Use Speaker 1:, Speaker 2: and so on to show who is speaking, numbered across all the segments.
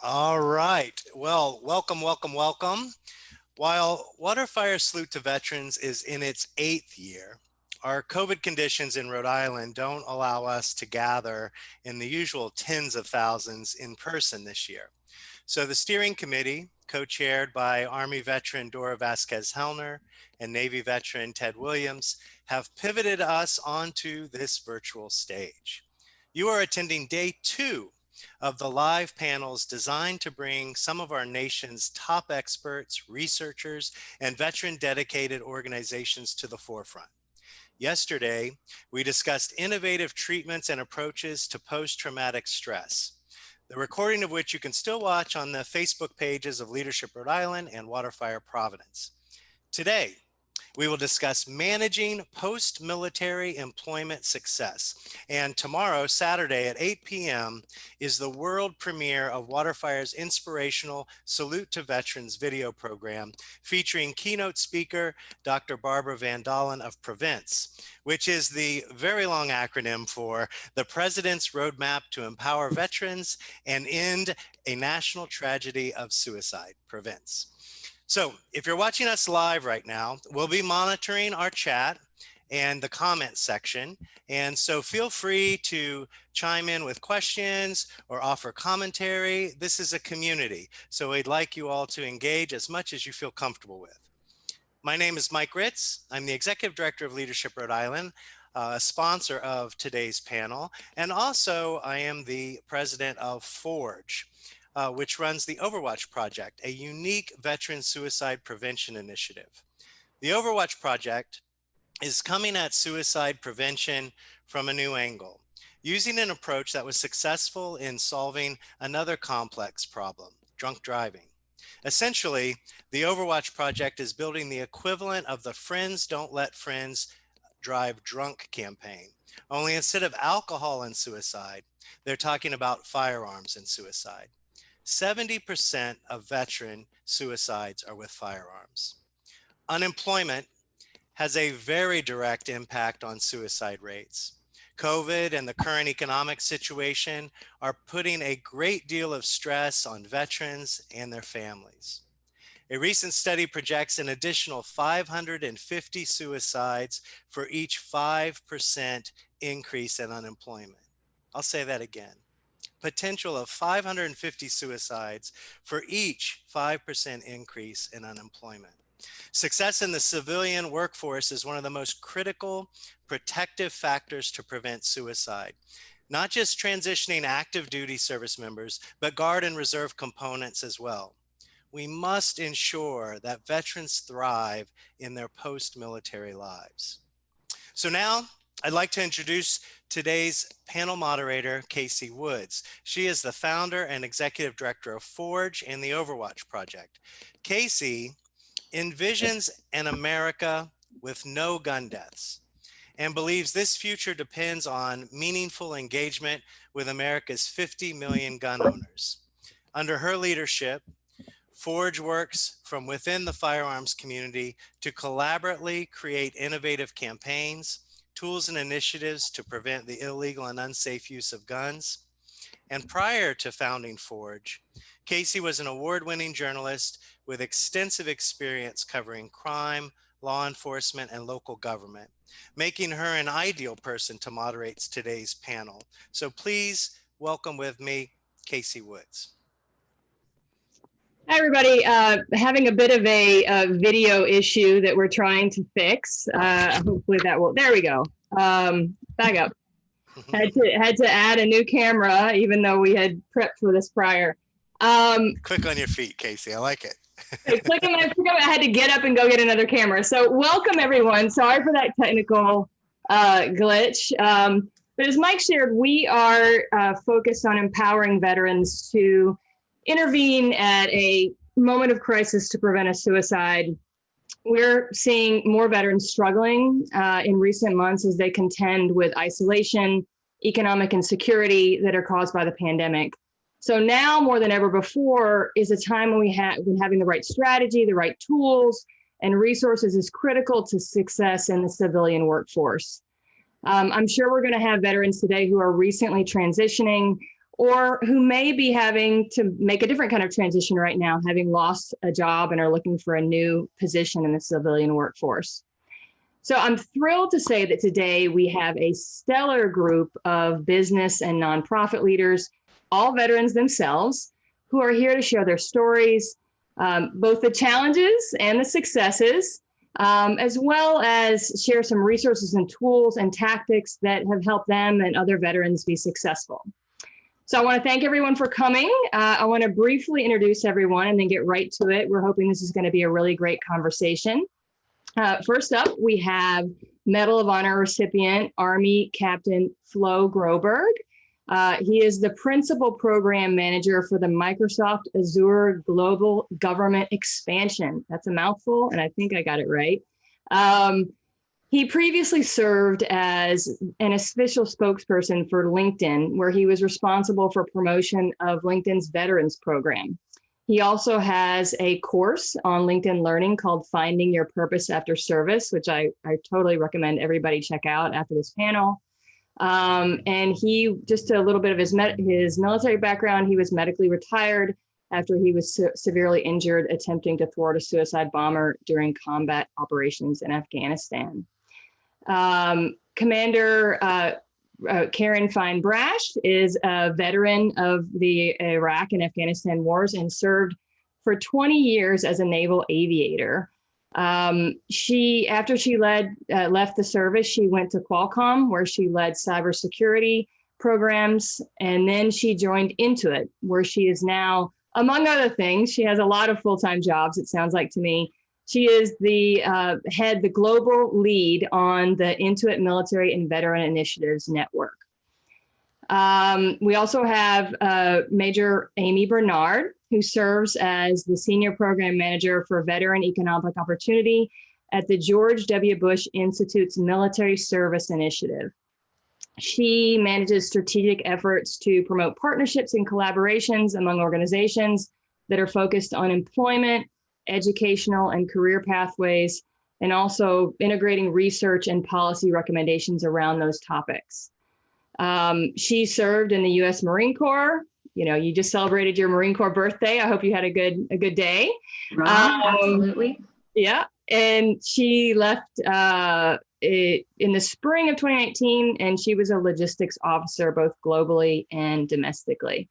Speaker 1: All right. Well, welcome, welcome, welcome. While WaterFire Salute to Veterans is in its 8th year, our COVID conditions in Rhode Island don't allow us to gather in the usual tens of thousands in person this year. So the steering committee, co-chaired by Army veteran Dora Vasquez-Hellner and Navy veteran Ted Williams, have pivoted us onto this virtual stage. You are attending day 2 of the live panels designed to bring some of our nation's top experts, researchers, and veteran dedicated organizations to the forefront. Yesterday, we discussed innovative treatments and approaches to post-traumatic stress, the recording of which you can still watch on the Facebook pages of Leadership Rhode Island and WaterFire Providence. Today, we will discuss managing post-military employment success. And tomorrow, Saturday at 8 p.m. is the world premiere of WaterFire's inspirational Salute to Veterans video program featuring keynote speaker Dr. Barbara Van Dalen of Providence, which is the very long acronym for the President's Roadmap to Empower Veterans and End a National Tragedy of Suicide, Providence. So if you're watching us live right now, we'll be monitoring our chat and the comment section. And so feel free to chime in with questions or offer commentary. This is a community, so we'd like you all to engage as much as you feel comfortable with. My name is Mike Ritz. I'm the Executive Director of Leadership Rhode Island, a sponsor of today's panel. And also I am the president of Forge, which runs the Overwatch Project, a unique veteran suicide prevention initiative. The Overwatch Project is coming at suicide prevention from a new angle, using an approach that was successful in solving another complex problem, drunk driving. Essentially, the Overwatch Project is building the equivalent of the Friends Don't Let Friends Drive Drunk campaign, only instead of alcohol and suicide, they're talking about firearms and suicide. 70% of veteran suicides are with firearms. Unemployment has a very direct impact on suicide rates. COVID and the current economic situation are putting a great deal of stress on veterans and their families. A recent study projects an additional 550 suicides for each 5% increase in unemployment. I'll say that again. Potential of 550 suicides for each 5% increase in unemployment. Success in the civilian workforce is one of the most critical protective factors to prevent suicide. Not just transitioning active duty service members, but Guard and Reserve components as well. We must ensure that veterans thrive in their post-military lives. So now, I'd like to introduce today's panel moderator, Casey Woods. She is the founder and executive director of Forge and the Overwatch Project. Casey envisions an America with no gun deaths and believes this future depends on meaningful engagement with America's 50 million gun owners. Under her leadership, Forge works from within the firearms community to collaboratively create innovative campaigns, tools and initiatives to prevent the illegal and unsafe use of guns. And prior to founding Forge, Casey was an award-winning journalist with extensive experience covering crime, law enforcement, and local government, making her an ideal person to moderate today's panel. So please welcome with me, Casey Woods.
Speaker 2: Hi, everybody. Having a bit of a video issue that we're trying to fix. Hopefully that will, there we go. Back up. Had to add a new camera, even though we had prepped for this prior.
Speaker 1: Quick on your feet, Casey. I like it.
Speaker 2: Quick on my feet. I had to get up and go get another camera. So welcome, everyone. Sorry for that technical glitch. But as Mike shared, we are focused on empowering veterans to intervene at a moment of crisis to prevent a suicide. We're seeing more veterans struggling in recent months as they contend with isolation, economic insecurity that are caused by the pandemic. So now more than ever before is a time when having the right strategy, the right tools and resources is critical to success in the civilian workforce. I'm sure we're going to have veterans today who are recently transitioning or who may be having to make a different kind of transition right now, having lost a job and are looking for a new position in the civilian workforce. So I'm thrilled to say that today we have a stellar group of business and nonprofit leaders, all veterans themselves, who are here to share their stories, both the challenges and the successes, as well as share some resources and tools and tactics that have helped them and other veterans be successful. So I want to thank everyone for coming. I want to briefly introduce everyone and then get right to it. We're hoping this is going to be a really great conversation. First up, we have Medal of Honor recipient, Army Captain Flo Groberg. He is the Principal Program Manager for the Microsoft Azure Global Government Expansion. That's a mouthful, and I think I got it right. He previously served as an official spokesperson for LinkedIn, where he was responsible for promotion of LinkedIn's Veterans Program. He also has a course on LinkedIn Learning called Finding Your Purpose After Service, which I totally recommend everybody check out after this panel. And he, just a little bit of his military background, he was medically retired after he was severely injured attempting to thwart a suicide bomber during combat operations in Afghanistan. Commander Karen Fine Brasch is a veteran of the Iraq and Afghanistan wars and served for 20 years as a naval aviator. After she left the service, she went to Qualcomm, where she led cybersecurity programs, and then she joined Intuit, where she is now, among other things, she has a lot of full-time jobs, it sounds like to me. She is the the global lead on the Intuit Military and Veteran Initiatives Network. We also have Major Amy Bernard, who serves as the Senior Program Manager for Veteran Economic Opportunity at the George W. Bush Institute's Military Service Initiative. She manages strategic efforts to promote partnerships and collaborations among organizations that are focused on employment, educational and career pathways, and also integrating research and policy recommendations around those topics. She served in the U.S. Marine Corps. You know, you just celebrated your Marine Corps birthday. I hope you had a good day.
Speaker 3: Absolutely.
Speaker 2: Yeah, and she left in the spring of 2019, and she was a logistics officer both globally and domestically.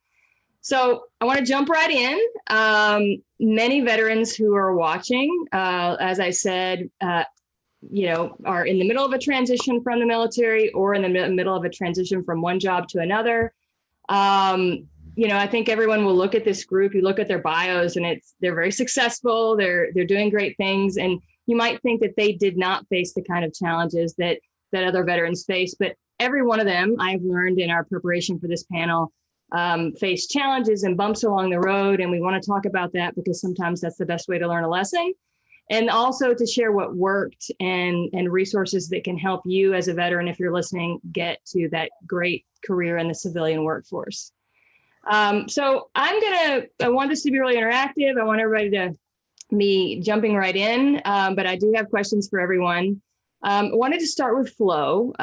Speaker 2: So I want to jump right in. Many veterans who are watching, as I said, are in the middle of a transition from the military or in the middle of a transition from one job to another. I think everyone will look at this group, you look at their bios, and they're very successful, they're doing great things. And you might think that they did not face the kind of challenges that other veterans face, but every one of them, I've learned in our preparation for this panel, face challenges and bumps along the road. And we want to talk about that because sometimes that's the best way to learn a lesson. And also to share what worked and resources that can help you as a veteran, if you're listening, get to that great career in the civilian workforce. So I want this to be really interactive. I want everybody to be jumping right in, but I do have questions for everyone. I wanted to start with Flo.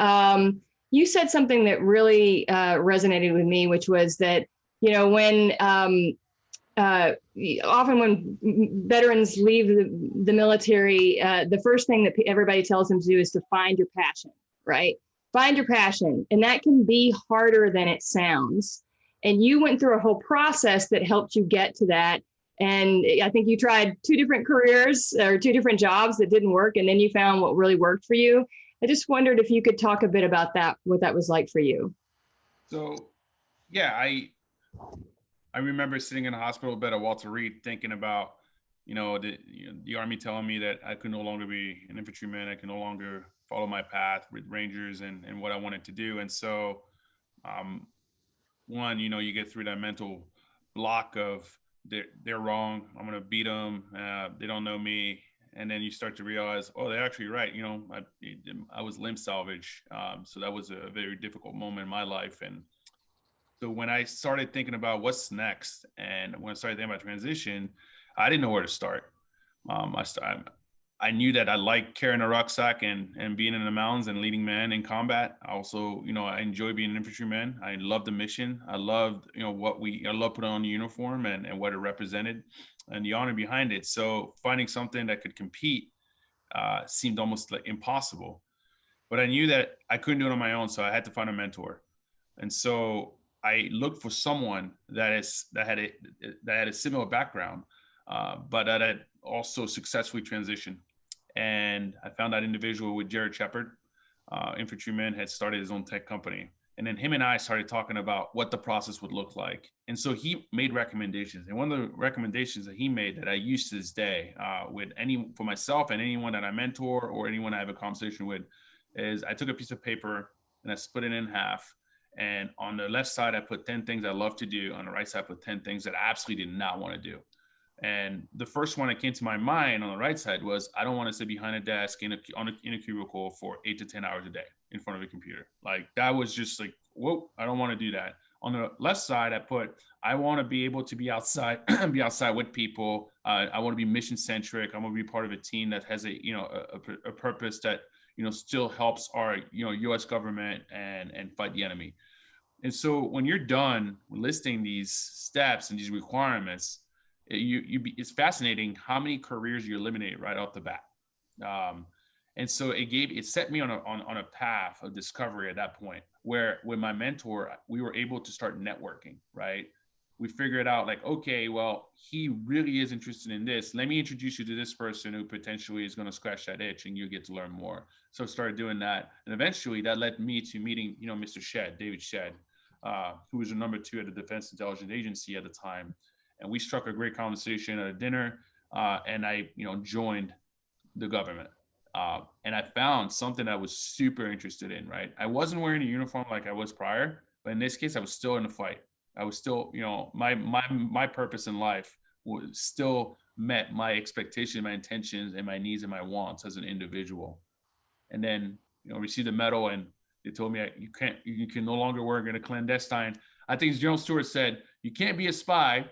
Speaker 2: You said something that really resonated with me, which was that, when often when veterans leave the military, the first thing that everybody tells them to do is to find your passion, right? Find your passion. And that can be harder than it sounds. And you went through a whole process that helped you get to that. And I think you tried 2 different careers or 2 different jobs that didn't work. And then you found what really worked for you. I just wondered if you could talk a bit about that, what that was like for you.
Speaker 3: So, yeah, I remember sitting in a hospital bed at Walter Reed thinking about, the Army telling me that I could no longer be an infantryman. I could no longer follow my path with Rangers and what I wanted to do. And so, one, you get through that mental block of they're wrong. I'm going to beat them. They don't know me. And then you start to realize, oh, they're actually right. I was limb salvage. So that was a very difficult moment in my life. And so when I started thinking about what's next, and when I started thinking about transition, I didn't know where to start. I knew that I liked carrying a rucksack and being in the mountains and leading men in combat. Also, I enjoy being an infantryman. I love the mission. I loved, I love putting on the uniform and what it represented and the honor behind it. So finding something that could compete seemed almost like impossible. But I knew that I couldn't do it on my own, so I had to find a mentor. And so I looked for someone that had a similar background, but that had also successfully transitioned. And I found that individual with Jared Shepard, infantryman, had started his own tech company. And then him and I started talking about what the process would look like. And so he made recommendations. And one of the recommendations that he made that I use to this day for myself and anyone that I mentor or anyone I have a conversation with is I took a piece of paper and I split it in half. And on the left side, I put 10 things I love to do. On the right side, I put 10 things that I absolutely did not want to do. And the first one that came to my mind on the right side was, I don't want to sit behind a desk in a cubicle for 8 to 10 hours a day in front of a computer. Like that was just like, whoa, I don't want to do that. On the left side, I put, I want to be able to be outside, be outside with people. I want to be mission centric. I want to be part of a team that has a purpose that, still helps our, U.S. government and fight the enemy. And so when you're done listing these steps and these requirements, it's fascinating how many careers you eliminate right off the bat. And so it set me on a path of discovery at that point, where with my mentor, we were able to start networking, right? We figured out like, okay, well, he really is interested in this. Let me introduce you to this person who potentially is going to scratch that itch and you get to learn more. So I started doing that. And eventually that led me to meeting, Mr. Shedd, David Shedd, who was the number 2 at the Defense Intelligence Agency at the time. And we struck a great conversation at a dinner, and I, joined the government. And I found something I was super interested in, right? I wasn't wearing a uniform like I was prior, but in this case, I was still in the fight. I was still, my purpose in life was still met my expectations, my intentions, and my needs and my wants as an individual. And then, received a medal, and they told me you can no longer work in a clandestine. I think General Stewart said, you can't be a spy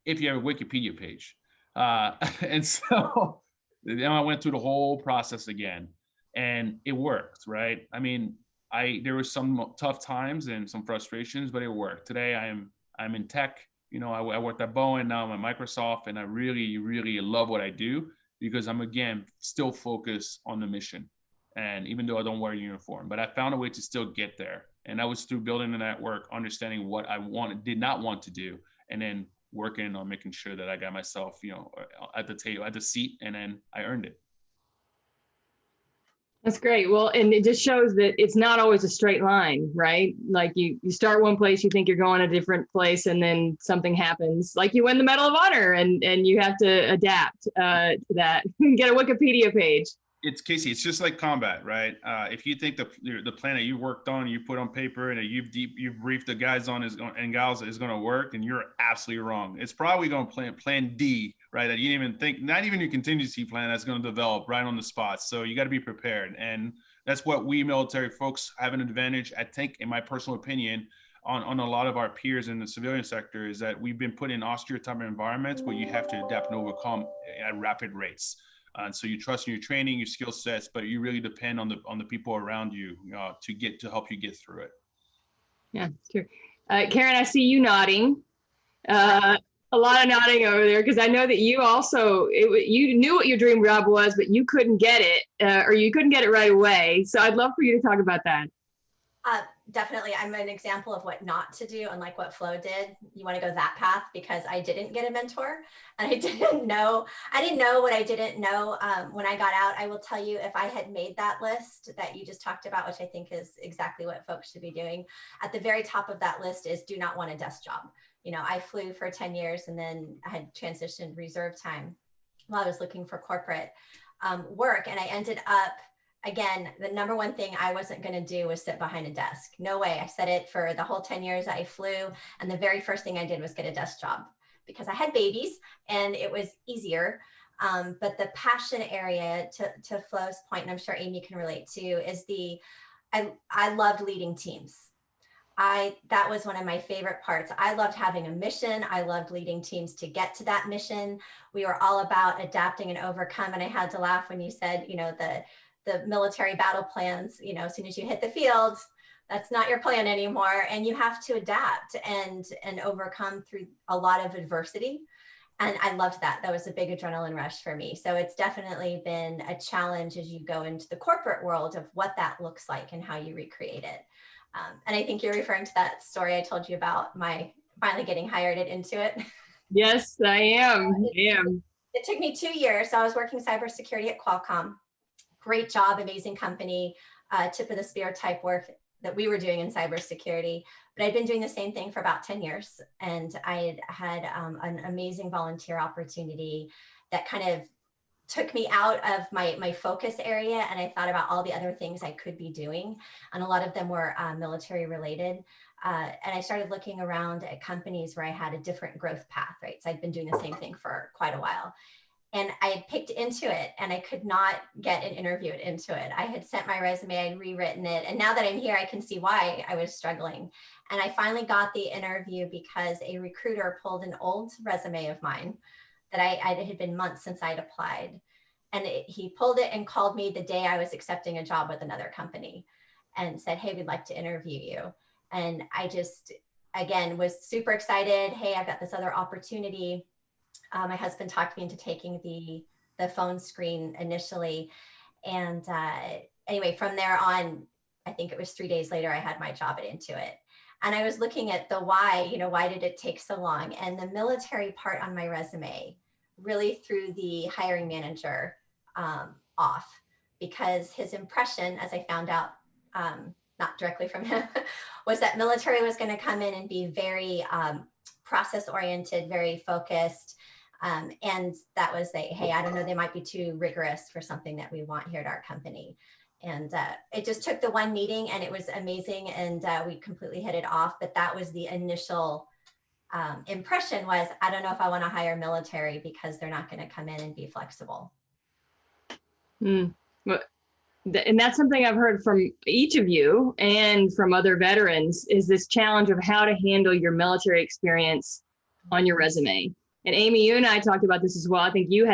Speaker 3: if you have a Wikipedia page. And so then I went through the whole process again, and it worked, right? I mean, there were some tough times and some frustrations, but it worked. Today I'm in tech. I worked at Boeing, now I'm at Microsoft, and I really, really love what I do because I'm, again, still focused on the mission. And even though I don't wear a uniform, but I found a way to still get there. And that was through building a network, understanding what I did not want to do, and then working on making sure that I got myself, at the table, at the seat, and then I earned it.
Speaker 2: That's great. Well, and it just shows that it's not always a straight line, right? Like you start one place, you think you're going a different place, and then something happens. Like you win the Medal of Honor, and you have to adapt to that. Get a Wikipedia page.
Speaker 3: It's Casey. It's just like combat, right? If you think the plan that you worked on, you put on paper, and you've briefed the guys on and gals is going to work, and you're absolutely wrong. It's probably going to plan D, right? That you didn't even think, not even your contingency plan that's going to develop right on the spot. So you got to be prepared, and that's what we military folks have an advantage. I think, in my personal opinion, on a lot of our peers in the civilian sector, is that we've been put in austere type of environments where you have to adapt and overcome at rapid rates. And so you trust in your training, your skill sets, but you really depend on the people around you to help you get through it.
Speaker 2: Yeah, sure. Karen, I see you nodding. A lot of nodding over there, because I know that you also you knew what your dream job was, but you couldn't get it, or you couldn't get it right away. So I'd love for you to talk about that.
Speaker 4: Definitely. I'm an example of what not to do, unlike what Flo did. You want to go that path, because I didn't get a mentor, and I didn't know what I didn't know when I got out. I will tell you, if I had made that list that you just talked about, which I think is exactly what folks should be doing, at the very top of that list is do not want a desk job. I flew for 10 years, and then I had transitioned reserve time while I was looking for corporate work. And I ended up, again, the number one thing I wasn't going to do was sit behind a desk. No way. I said it for the whole 10 years I flew. And the very first thing I did was get a desk job, because I had babies and it was easier. But the passion area, to Flo's point, and I'm sure Amy can relate to, is I loved leading teams. that was one of my favorite parts. I loved having a mission. I loved leading teams to get to that mission. We were all about adapting and overcome. And I had to laugh when you said, the military battle plans, as soon as you hit the field, that's not your plan anymore. And you have to adapt and overcome through a lot of adversity. And I loved that. That was a big adrenaline rush for me. So it's definitely been a challenge as you go into the corporate world of what that looks like and how you recreate it. And I think you're referring to that story I told you about my finally getting hired at Intuit.
Speaker 2: Yes, I am.
Speaker 4: It took me 2 years. So I was working cybersecurity at Qualcomm. Great job, amazing company, tip of the spear type work that we were doing in cybersecurity. But I'd been doing the same thing for about 10 years. And I had an amazing volunteer opportunity that kind of took me out of my focus area. And I thought about all the other things I could be doing. And a lot of them were military related. And I started looking around at companies where I had a different growth path, right? So I'd been doing the same thing for quite a while. And I had picked Intuit and I could not get an interview at Intuit. I had sent my resume, I'd rewritten it. And now that I'm here, I can see why I was struggling. And I finally got the interview because a recruiter pulled an old resume of mine that it had been months since I'd applied. And he pulled it and called me the day I was accepting a job with another company and said, hey, we'd like to interview you. And I just, again, was super excited. Hey, I've got this other opportunity. My husband talked me into taking the phone screen initially. And anyway, from there on, I think it was 3 days later, I had my job at Intuit. And I was looking at the why, why did it take so long? And the military part on my resume really threw the hiring manager off, because his impression, as I found out, not directly from him, was that military was going to come in and be very process oriented, very focused. And that was hey, I don't know, they might be too rigorous for something that we want here at our company. And it just took the one meeting and it was amazing. And we completely hit it off. But that was the initial impression was, I don't know if I want to hire military because they're not going to come in and be flexible.
Speaker 2: And that's something I've heard from each of you and from other veterans, is this challenge of how to handle your military experience on your resume. And Amy, you and I talked about this as well. I think you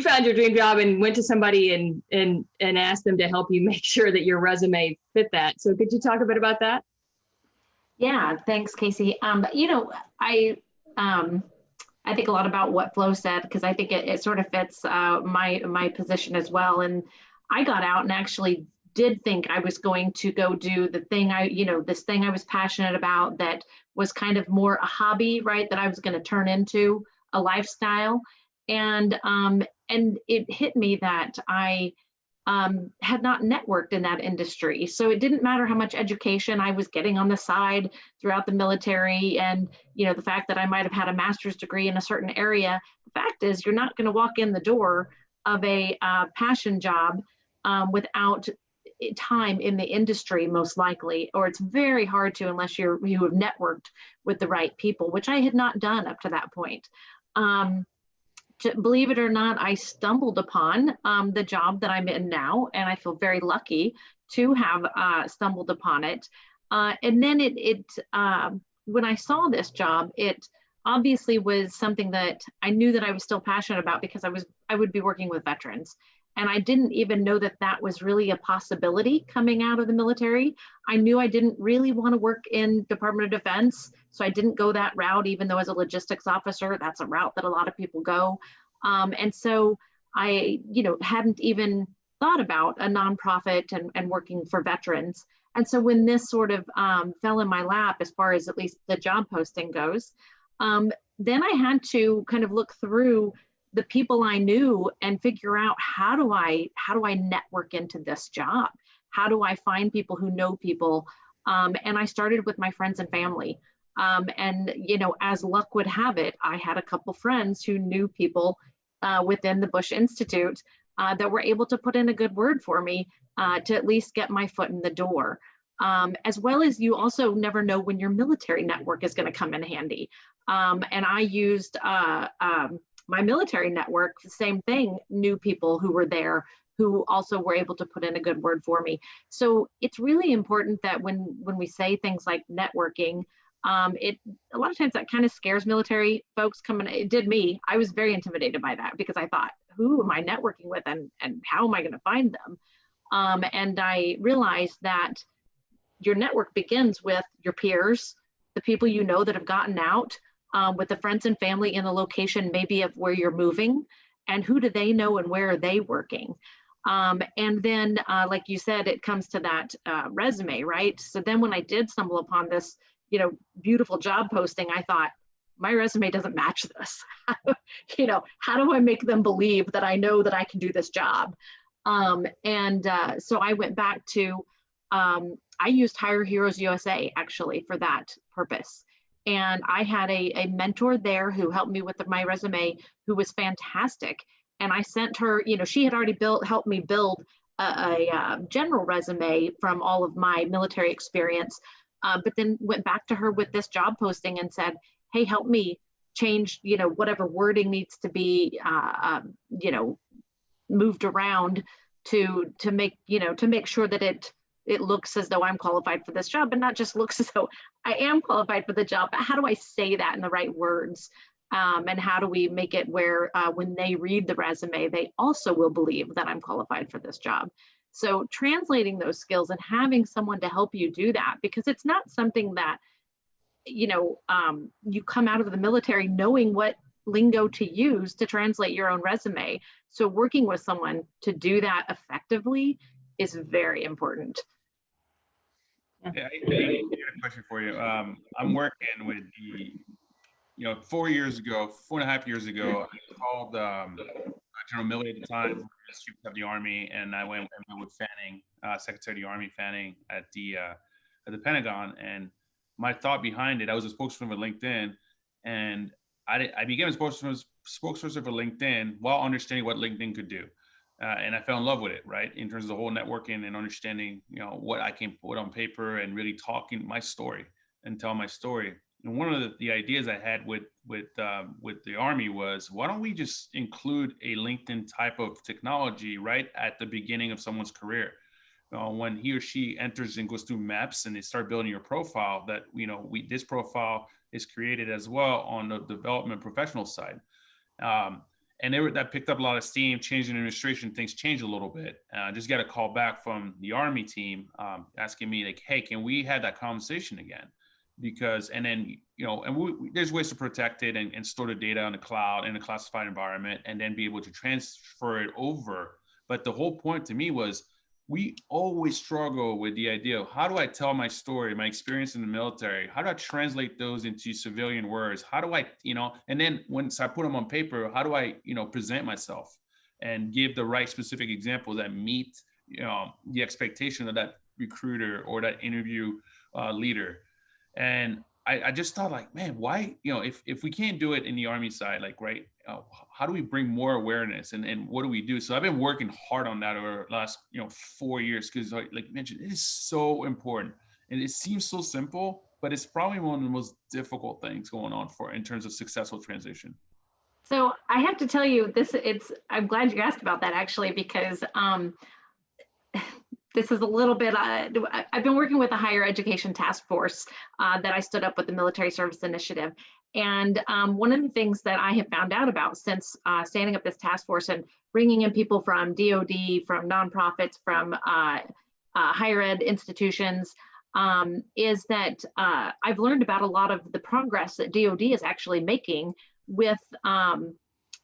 Speaker 2: found your dream job and went to somebody and asked them to help you make sure that your resume fit that. So could you talk a bit about that?
Speaker 5: Yeah, thanks, Casey. I think a lot about what Flo said, because I think it sort of fits my position as well. And I got out and actually did think I was going to go do the thing this thing I was passionate about that was kind of more a hobby, right? That I was going to turn into a lifestyle. And it hit me that I had not networked in that industry. So it didn't matter how much education I was getting on the side throughout the military, and the fact that I might have had a master's degree in a certain area. The fact is, you're not going to walk in the door of a passion job without time in the industry, most likely, or it's very hard to, unless you have networked with the right people, which I had not done up to that point. Believe it or not, I stumbled upon the job that I'm in now, and I feel very lucky to have stumbled upon it. And then when I saw this job, it obviously was something that I knew that I was still passionate about, because I would be working with veterans. And I didn't even know that that was really a possibility coming out of the military. I knew I didn't really want to work in Department of Defense, so I didn't go that route, even though as a logistics officer, that's a route that a lot of people go. And so I, hadn't even thought about a nonprofit and working for veterans. And so when this sort of fell in my lap, as far as at least the job posting goes, then I had to kind of look through the people I knew and figure out how do I network into this job? How do I find people who know people? And I started with my friends and family. And as luck would have it, I had a couple friends who knew people within the Bush Institute that were able to put in a good word for me to at least get my foot in the door. As well as, you also never know when your military network is going to come in handy. And I used my military network, the same thing, knew people who were there who also were able to put in a good word for me. So it's really important that when we say things like networking, a lot of times that kind of scares military folks coming. It did me. I was very intimidated by that because I thought, who am I networking with, and how am I going to find them? And I realized that your network begins with your peers, the people you know that have gotten out, with the friends and family in the location maybe of where you're moving, and who do they know and where are they working? And then, like you said, it comes to that resume, right? So then when I did stumble upon this, beautiful job posting, I thought, my resume doesn't match this. How do I make them believe that I know that I can do this job? So I went back to, I used Hire Heroes USA actually for that purpose. And I had a mentor there who helped me with my resume, who was fantastic. And I sent her, she had already helped me build a general resume from all of my military experience, but then went back to her with this job posting and said, hey, help me change, whatever wording needs to be, moved around to make sure that it looks as though I'm qualified for this job, but not just looks as though I am qualified for the job, but how do I say that in the right words? And how do we make it where when they read the resume, they also will believe that I'm qualified for this job? So translating those skills and having someone to help you do that, because it's not something that, you come out of the military knowing what lingo to use to translate your own resume. So working with someone to do that effectively is very important.
Speaker 3: Yeah, I got a question for you. I'm working with the, 4.5 years ago, I called General Milley at the time, Chief of the Army, and I went with Fanning, Secretary of the Army Fanning at the Pentagon. And my thought behind it, I was a spokesperson for LinkedIn, and I became a spokesperson for LinkedIn while understanding what LinkedIn could do. And I fell in love with it, right? In terms of the whole networking and understanding, what I can put on paper and really talking my story and tell my story. And one of the ideas I had with the Army was, why don't we just include a LinkedIn type of technology right at the beginning of someone's career? When he or she enters and goes through maps and they start building your profile, that, this profile is created as well on the development professional side. And that picked up a lot of steam. Changing administration, things changed a little bit. Just got a call back from the Army team asking me, like, hey, can we have that conversation again? Because, and then, there's ways to protect it and store the data on the cloud in a classified environment and then be able to transfer it over. But the whole point to me was, we always struggle with the idea of, how do I tell my story, my experience in the military? How do I translate those into civilian words? How do I, and then once I put them on paper, how do I, present myself and give the right specific examples that meet, the expectation of that recruiter or that interview leader? And I just thought, like, man, why, if we can't do it in the Army side, like, right, how do we bring more awareness and what do we do? So I've been working hard on that over the last, 4 years, because like you mentioned, it is so important. And it seems so simple, but it's probably one of the most difficult things going on in terms of successful transition.
Speaker 5: So I have to tell you I'm glad you asked about that, actually, because this is a little bit, I've been working with a higher education task force that I stood up with the Military Service Initiative. And one of the things that I have found out about since standing up this task force and bringing in people from DOD, from nonprofits, from higher ed institutions, is that I've learned about a lot of the progress that DOD is actually making with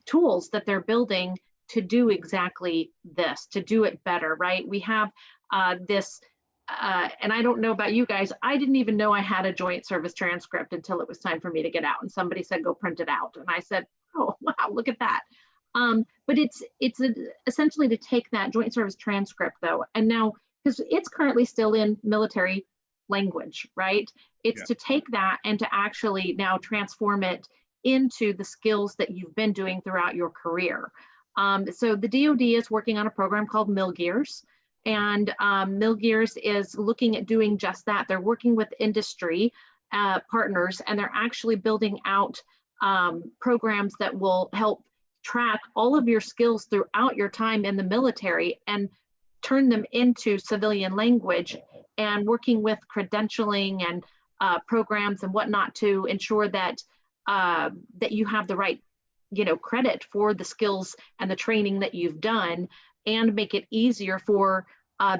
Speaker 5: tools that they're building to do exactly this, to do it better, right? We have this, and I don't know about you guys, I didn't even know I had a joint service transcript until it was time for me to get out. And somebody said, go print it out. And I said, oh, wow, look at that. But it's essentially to take that joint service transcript, though, and now, because it's currently still in military language, right? It's to take that and to actually now transform it into the skills that you've been doing throughout your career. So the DoD is working on a program called MilGears, and MilGears is looking at doing just that. They're working with industry partners, and they're actually building out programs that will help track all of your skills throughout your time in the military and turn them into civilian language, and working with credentialing and programs and whatnot to ensure that that you have the right, credit for the skills and the training that you've done, and make it easier for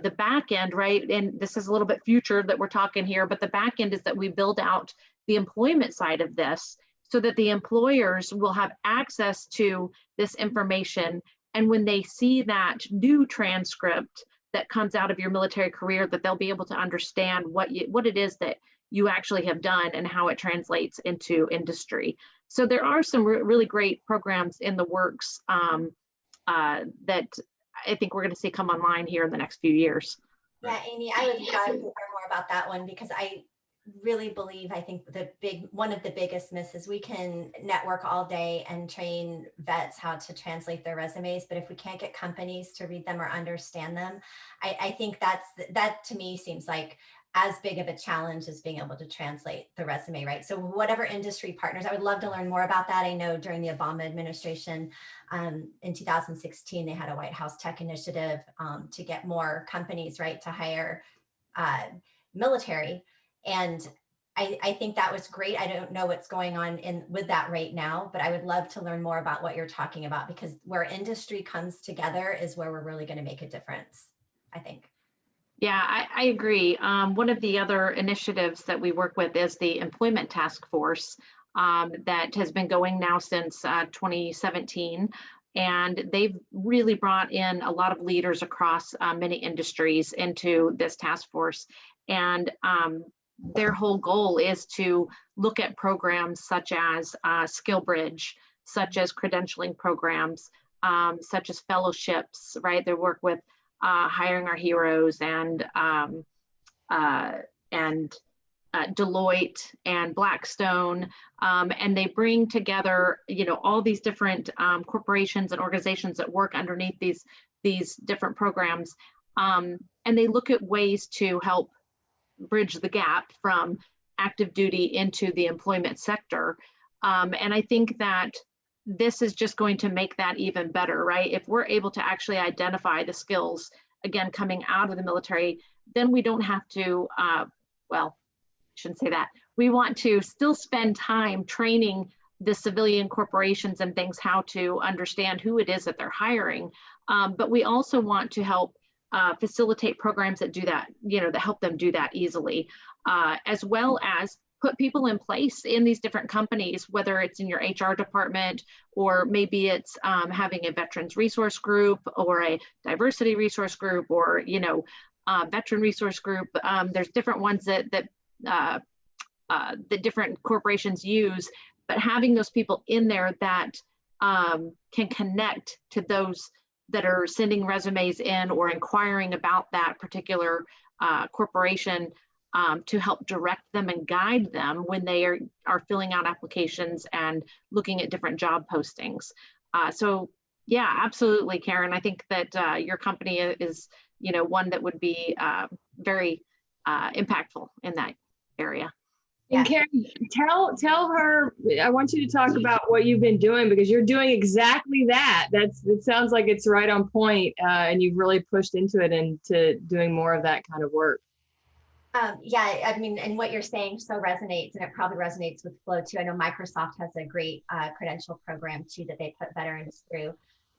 Speaker 5: the back end, right? And this is a little bit future that we're talking here, but the back end is that we build out the employment side of this so that the employers will have access to this information. And when they see that new transcript that comes out of your military career, that they'll be able to understand what it is that you actually have done and how it translates into industry. So there are some really great programs in the works that I think we're going to see come online here in the next few years.
Speaker 4: Yeah, Amy, I would love to hear more about that one, because I really believe, I think one of the biggest misses, we can network all day and train vets how to translate their resumes, but if we can't get companies to read them or understand them, I think that to me seems like as big of a challenge as being able to translate the resume, right? So whatever industry partners, I would love to learn more about that. I know during the Obama administration in 2016, they had a White House tech initiative to get more companies, right, to hire military. And I think that was great. I don't know what's going on with that right now, but I would love to learn more about what you're talking about, because where industry comes together is where we're really going to make a difference, I think.
Speaker 5: Yeah, I agree. One of the other initiatives that we work with is the Employment Task Force that has been going now since 2017. And they've really brought in a lot of leaders across many industries into this task force. And their whole goal is to look at programs such as SkillBridge, such as credentialing programs, such as fellowships, right? They work with Hiring Our Heroes and Deloitte and Blackstone, and they bring together, all these different corporations and organizations that work underneath these different programs, and they look at ways to help bridge the gap from active duty into the employment sector. And I think that this is just going to make that even better, right? If we're able to actually identify the skills, again, coming out of the military, then we don't have to, well, I shouldn't say that. We want to still spend time training the civilian corporations and things how to understand who it is that they're hiring. But we also want to help facilitate programs that do that, that help them do that easily, as well as put people in place in these different companies, whether it's in your HR department, or maybe it's having a veterans resource group or a diversity resource group, or, veteran resource group. There's different ones that the different corporations use, but having those people in there that can connect to those that are sending resumes in or inquiring about that particular corporation, to help direct them and guide them when they are filling out applications and looking at different job postings. So yeah, absolutely, Karen. I think that your company is, one that would be very impactful in that area.
Speaker 2: And Karen, tell her, I want you to talk about what you've been doing, because you're doing exactly that. It sounds like it's right on point, and you've really pushed into it and to doing more of that kind of work.
Speaker 4: Yeah, I mean, and what you're saying so resonates, and it probably resonates with Flow too. I know Microsoft has a great credential program too that they put veterans through.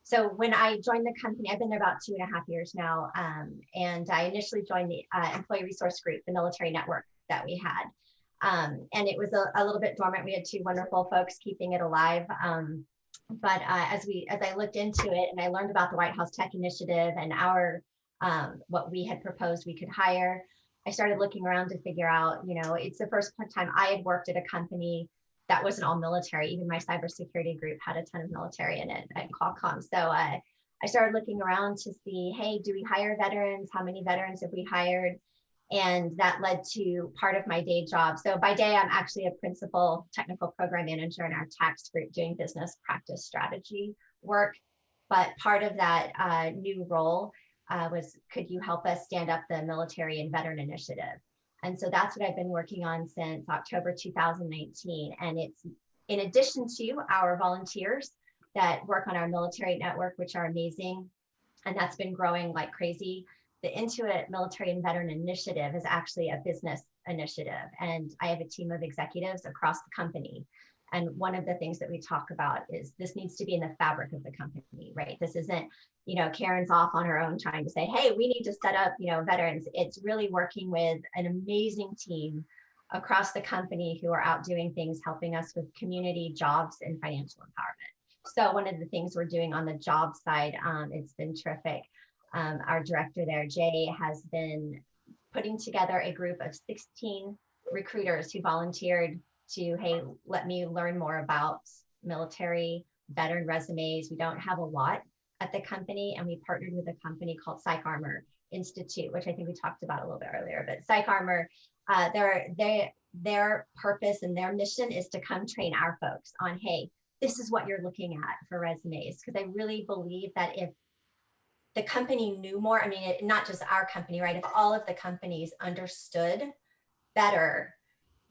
Speaker 4: So when I joined the company, I've been there about 2.5 years now, and I initially joined the employee resource group, the military network that we had. And it was a little bit dormant. We had 2 wonderful folks keeping it alive. But as I looked into it and I learned about the White House Tech Initiative and what we had proposed we could hire, I started looking around to figure out, it's the first time I had worked at a company that wasn't all military. Even my cybersecurity group had a ton of military in it at Qualcomm. So I started looking around to see, hey, do we hire veterans? How many veterans have we hired? And that led to part of my day job. So by day, I'm actually a principal technical program manager in our tax group doing business practice strategy work. But part of that new role was, could you help us stand up the military and veteran initiative? And so that's what I've been working on since October 2019. And it's in addition to our volunteers, that work on our military network, which are amazing. And that's been growing like crazy. The Intuit Military and Veteran Initiative is actually a business initiative. And I have a team of executives across the company. And one of the things that we talk about is this needs to be in the fabric of the company, right? This isn't, Karen's off on her own trying to say, hey, we need to set up, veterans. It's really working with an amazing team across the company who are out doing things, helping us with community, jobs, and financial empowerment. So one of the things we're doing on the job side, it's been terrific. Our director there, Jay, has been putting together a group of 16 recruiters who volunteered to, hey, let me learn more about military veteran resumes. We don't have a lot at the company, and we partnered with a company called Psych Armor Institute, which I think we talked about a little bit earlier. But Psych Armor, their purpose and their mission is to come train our folks on, hey, this is what you're looking at for resumes. Because I really believe that if the company knew more, not just our company, right? If all of the companies understood better,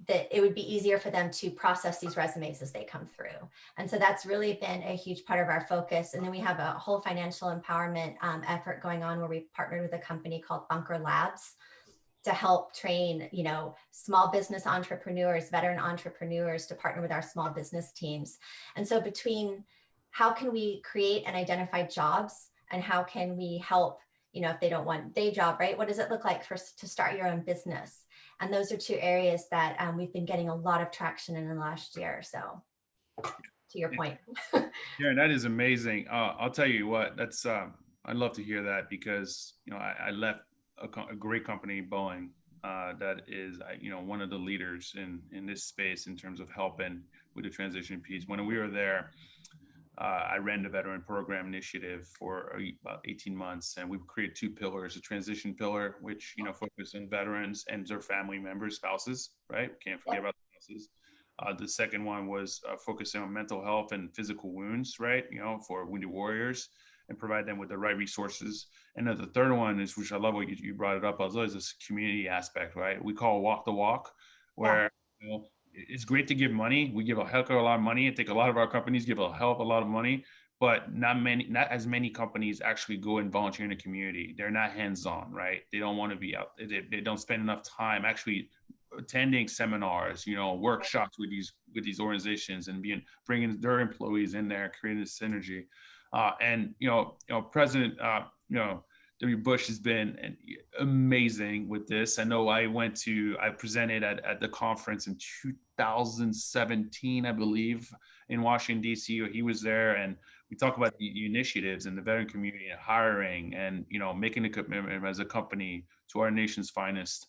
Speaker 4: that it would be easier for them to process these resumes as they come through. And so that's really been a huge part of our focus. And then we have a whole financial empowerment effort going on where we've partnered with a company called Bunker Labs to help train, small business entrepreneurs, veteran entrepreneurs, to partner with our small business teams. And so between how can we create and identify jobs, and how can we help, if they don't want a day job, right? What does it look like to start your own business? And those are two areas that we've been getting a lot of traction in the last year. So to your point.
Speaker 3: Yeah, that is amazing. I'll tell you what, that's, I'd love to hear that because, I left a great company, Boeing, that is, one of the leaders in this space in terms of helping with the transition piece. When we were there, I ran the veteran program initiative for about 18 months, and we've created two pillars: a transition pillar, which focus on veterans and their family members, spouses, right? Can't forget about spouses. The second one was focusing on mental health and physical wounds, right? For wounded warriors, and provide them with the right resources. And then the third one is, which I love what you brought it up, is this community aspect, right? We call walk the walk, where it's great to give money. We give a heck of a lot of money. I think a lot of our companies give a hell of a lot of money, but not as many companies actually go and volunteer in the community. They're not hands-on, right? They don't want to be out. They don't spend enough time actually attending seminars, workshops with these organizations, and bringing their employees in there, creating this synergy. And President W. Bush has been amazing with this. I know I presented at the conference in 2017, I believe, in Washington, D.C. He was there, and we talk about the initiatives in the veteran community and hiring and, making a commitment as a company to our nation's finest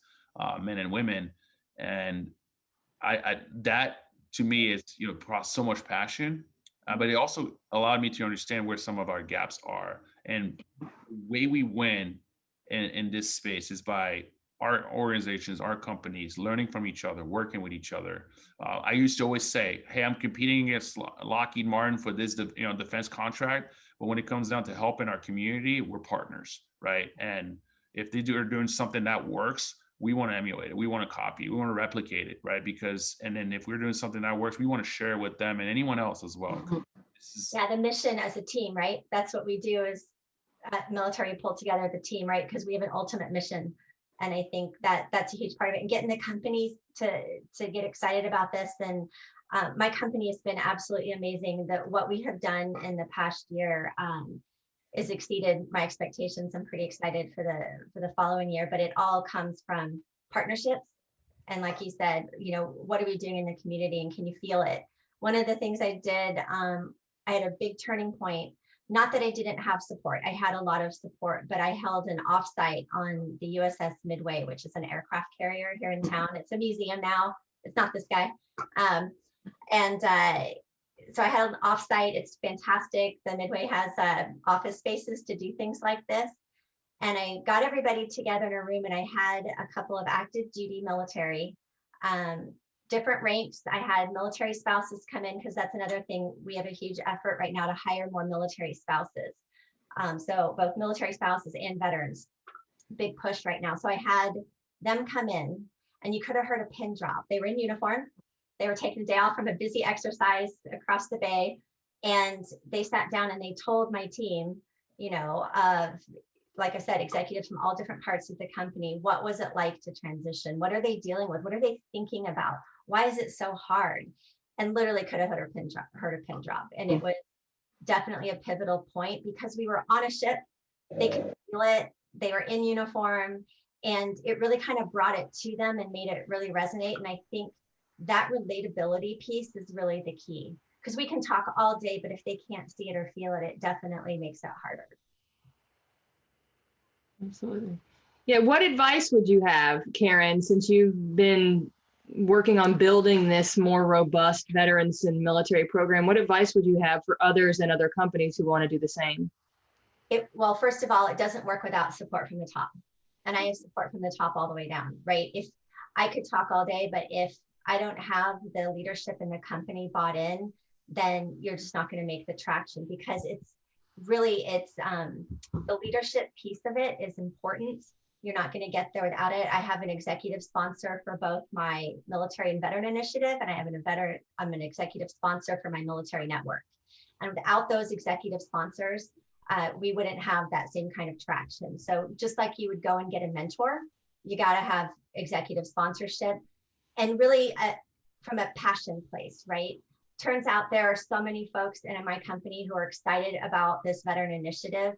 Speaker 3: men and women. And that to me is, brought so much passion, but it also allowed me to understand where some of our gaps are. And the way we win in this space is by our organizations, our companies, learning from each other, working with each other. I used to always say, hey, I'm competing against Lockheed Martin for this, defense contract. But when it comes down to helping our community, we're partners, right? And if they are doing something that works, we want to emulate it. We want to copy. We want to replicate it, right? And then if we're doing something that works, we want to share with them and anyone else as well.
Speaker 4: Yeah, the mission as a team, right? That's what we do is at military, pull together the team, right? Because we have an ultimate mission. And I think that that's a huge part of it. And getting the companies to get excited about this. And my company has been absolutely amazing. That what we have done in the past year has exceeded my expectations. I'm pretty excited for the following year, but it all comes from partnerships. And like you said, what are we doing in the community, and can you feel it? One of the things I did, I had a big turning point. Not that I didn't have support. I had a lot of support, but I held an offsite on the USS Midway, which is an aircraft carrier here in town. It's a museum now. It's not this guy. So I had an offsite. It's fantastic. The Midway has office spaces to do things like this. And I got everybody together in a room, and I had a couple of active duty military, different ranks. I had military spouses come in, because that's another thing. We have a huge effort right now to hire more military spouses. So both military spouses and veterans, big push right now. So I had them come in, and you could have heard a pin drop. They were in uniform. They were taking a day off from a busy exercise across the bay. And they sat down and they told my team, you know, like I said, executives from all different parts of the company, what was it like to transition? What are they dealing with? What are they thinking about? Why is it so hard? And literally could have heard a pin drop. And it was definitely a pivotal point because we were on a ship. They could feel it. They were in uniform, and it really kind of brought it to them and made it really resonate. And I think that relatability piece is really the key, because we can talk all day, but if they can't see it or feel it, it definitely makes it harder.
Speaker 2: Absolutely. Yeah. What advice would you have, Karen, since you've been working on building this more robust veterans and military program? What advice would you have for others and other companies who want to do the same?
Speaker 4: Well, first of all, it doesn't work without support from the top. And I have support from the top all the way down, right? If I could talk all day, but if I don't have the leadership in the company bought in, then you're just not going to make the traction, because it's the leadership piece of it is important. You're not going to get there without it. I have an executive sponsor for both my military and veteran initiative, and I'm an executive sponsor for my military network. And without those executive sponsors, we wouldn't have that same kind of traction. So just like you would go and get a mentor, you got to have executive sponsorship, and really from a passion place, right? Turns out there are so many folks in my company who are excited about this veteran initiative.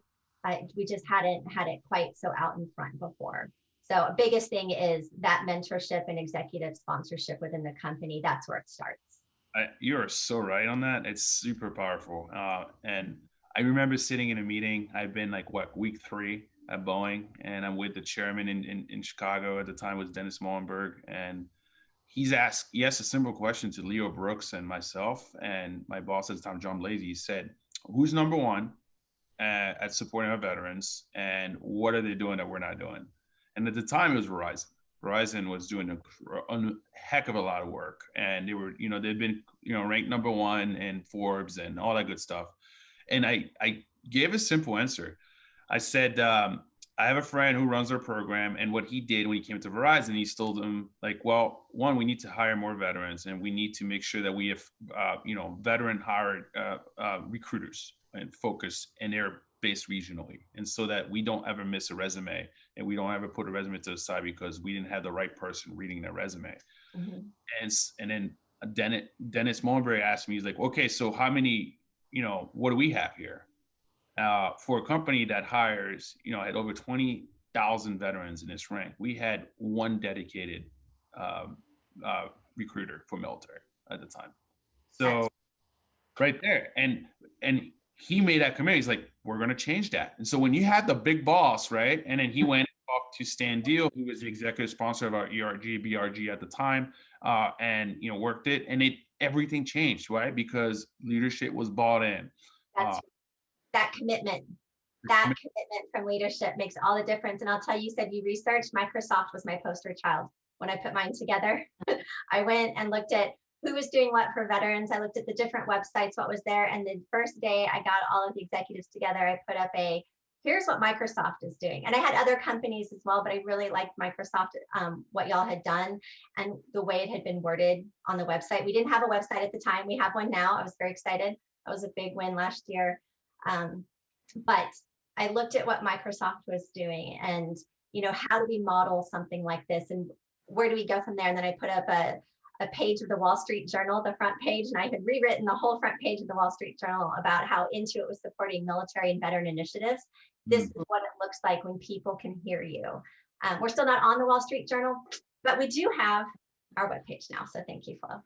Speaker 4: We just hadn't had it quite so out in front before. So biggest thing is that mentorship and executive sponsorship within the company. That's where it starts.
Speaker 3: You are so right on that. It's super powerful. And I remember sitting in a meeting. I've been like, week 3 at Boeing, and I'm with the chairman in Chicago at the time was Dennis Molenberg. And he asked a simple question to Leo Brooks and myself, and my boss at the time, John Blasey. He said, who's number one at supporting our veterans, and what are they doing that we're not doing? And at the time it was Verizon. Verizon was doing a heck of a lot of work, and they were, they'd been, ranked number 1 in Forbes and all that good stuff. And I gave a simple answer. I said, I have a friend who runs our program, and what he did when he came to Verizon, he told them, like, well, one, we need to hire more veterans, and we need to make sure that we have, veteran hired recruiters and focus, and they're based regionally, and so that we don't ever miss a resume, and we don't ever put a resume to the side because we didn't have the right person reading their resume. Mm-hmm. And then Dennis Molenberg asked me, he's like, okay, so how many, what do we have here? For a company that hires, had over 20,000 veterans in this rank, we had one dedicated recruiter for military at the time. So right there, and he made that commitment. He's like, we're going to change that. And so when you had the big boss, right, and then he went and talked to Stan Deal, who was the executive sponsor of our ERG, BRG at the time, and worked it, and everything changed, right, because leadership was bought in.
Speaker 4: That commitment from leadership makes all the difference. And I'll tell you, you said you researched. Microsoft was my poster child when I put mine together. I went and looked at who was doing what for veterans. I looked at the different websites, what was there. And the first day I got all of the executives together, I put up here's what Microsoft is doing. And I had other companies as well, but I really liked Microsoft, what y'all had done and the way it had been worded on the website. We didn't have a website at the time. We have one now. I was very excited. That was a big win last year. But I looked at what Microsoft was doing and, how do we model something like this and where do we go from there? And then I put up a page of the Wall Street Journal, the front page, and I had rewritten the whole front page of the Wall Street Journal about how Intuit was supporting military and veteran initiatives. This is what it looks like when people can hear you. We're still not on the Wall Street Journal, but we do have our webpage now. So thank you, Flo.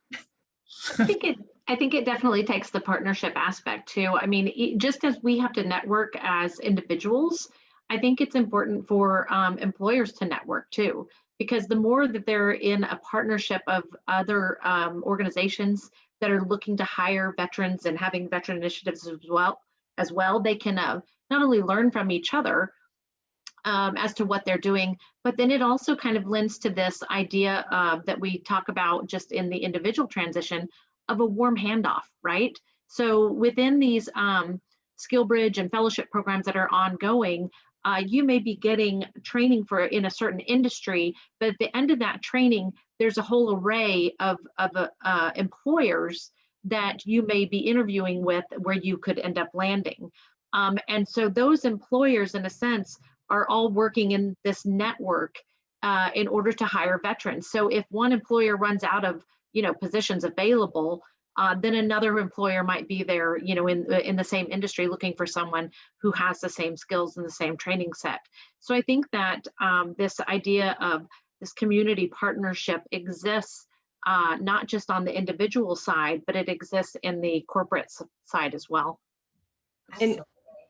Speaker 5: I think it definitely takes the partnership aspect too. I mean, just as we have to network as individuals, I think it's important for employers to network too, because the more that they're in a partnership of other organizations that are looking to hire veterans and having veteran initiatives as well, they can not only learn from each other as to what they're doing, but then it also kind of lends to this idea that we talk about just in the individual transition of a warm handoff, right? So within these skill bridge and fellowship programs that are ongoing, you may be getting training in a certain industry, but at the end of that training, there's a whole array of employers that you may be interviewing with where you could end up landing. And so those employers, in a sense, are all working in this network in order to hire veterans. So if one employer runs out of, positions available, then another employer might be there, in the same industry looking for someone who has the same skills and the same training set. So I think that this idea of this community partnership exists not just on the individual side, but it exists in the corporate side as well.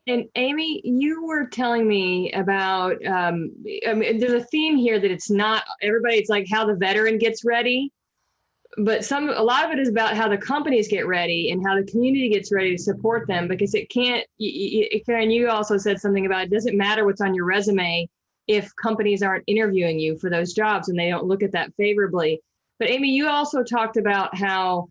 Speaker 2: And Amy, you were telling me about, there's a theme here that it's not everybody, it's like how the veteran gets ready, but a lot of it is about how the companies get ready and how the community gets ready to support them, because it can't, Karen, you also said something about it doesn't matter what's on your resume if companies aren't interviewing you for those jobs and they don't look at that favorably. But Amy, you also talked about how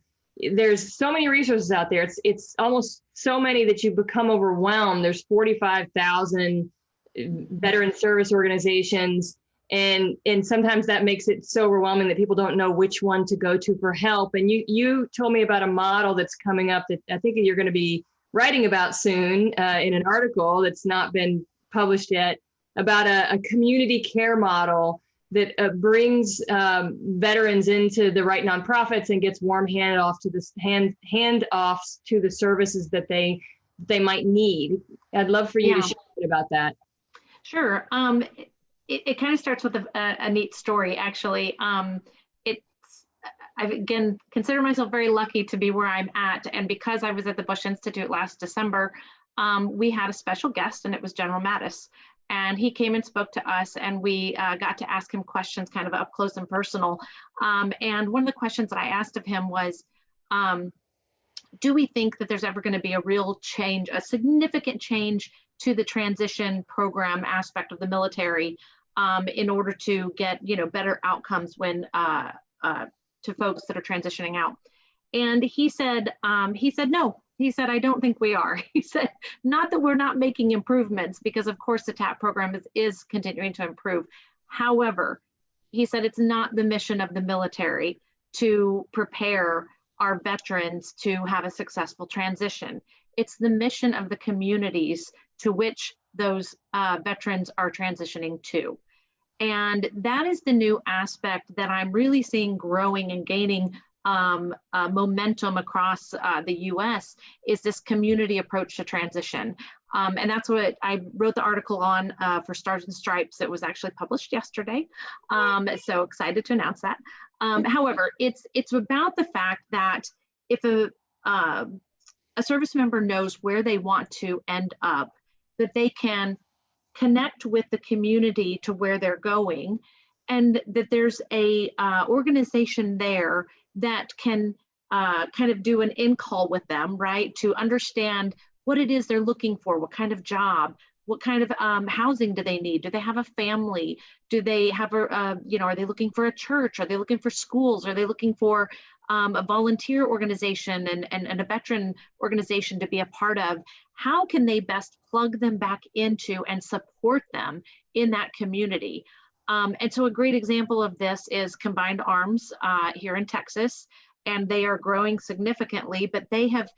Speaker 2: there's so many resources out there. It's almost so many that you become overwhelmed. There's 45,000 veteran service organizations. And sometimes that makes it so overwhelming that people don't know which one to go to for help. And you told me about a model that's coming up that I think you're going to be writing about soon in an article that's not been published yet, about a community care model that brings veterans into the right nonprofits and gets warm handoffs to the services that they might need. I'd love for you to share a bit about that.
Speaker 5: Sure. It kind of starts with a neat story, actually. I again consider myself very lucky to be where I'm at, and because I was at the Bush Institute last December, we had a special guest, and it was General Mattis. And he came and spoke to us, and we got to ask him questions kind of up close and personal. And one of the questions that I asked of him was, do we think that there's ever going to be a real change, a significant change to the transition program aspect of the military in order to get, better outcomes when to folks that are transitioning out? And he said no. He said, I don't think we are. He said, not that we're not making improvements, because of course the TAP program is continuing to improve. However, he said, it's not the mission of the military to prepare our veterans to have a successful transition. It's the mission of the communities to which those veterans are transitioning to. And that is the new aspect that I'm really seeing growing and gaining momentum across the US, is this community approach to transition. And that's what I wrote the article on for Stars and Stripes. It was actually published yesterday. So excited to announce that. However, it's about the fact that if a service member knows where they want to end up, that they can connect with the community to where they're going, and that there's a organization there that can kind of do an in-call with them, right? To understand what it is they're looking for, what kind of job, what kind of housing do they need? Do they have a family? Do they have a, are they looking for a church? Are they looking for schools? Are they looking for a volunteer organization and a veteran organization to be a part of? How can they best plug them back into and support them in that community? And so a great example of this is Combined Arms here in Texas, and they are growing significantly, but they have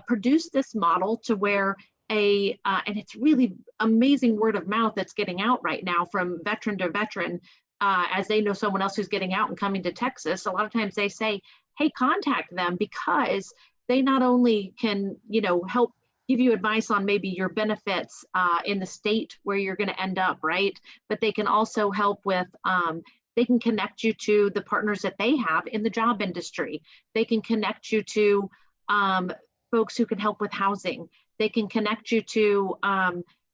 Speaker 5: produced this model to where and it's really amazing word of mouth that's getting out right now from veteran to veteran, as they know someone else who's getting out and coming to Texas. A lot of times they say, hey, contact them, because they not only can, help give you advice on maybe your benefits in the state where you're going to end up, right? But they can also help with, they can connect you to the partners that they have in the job industry. They can connect you to folks who can help with housing. They can connect you to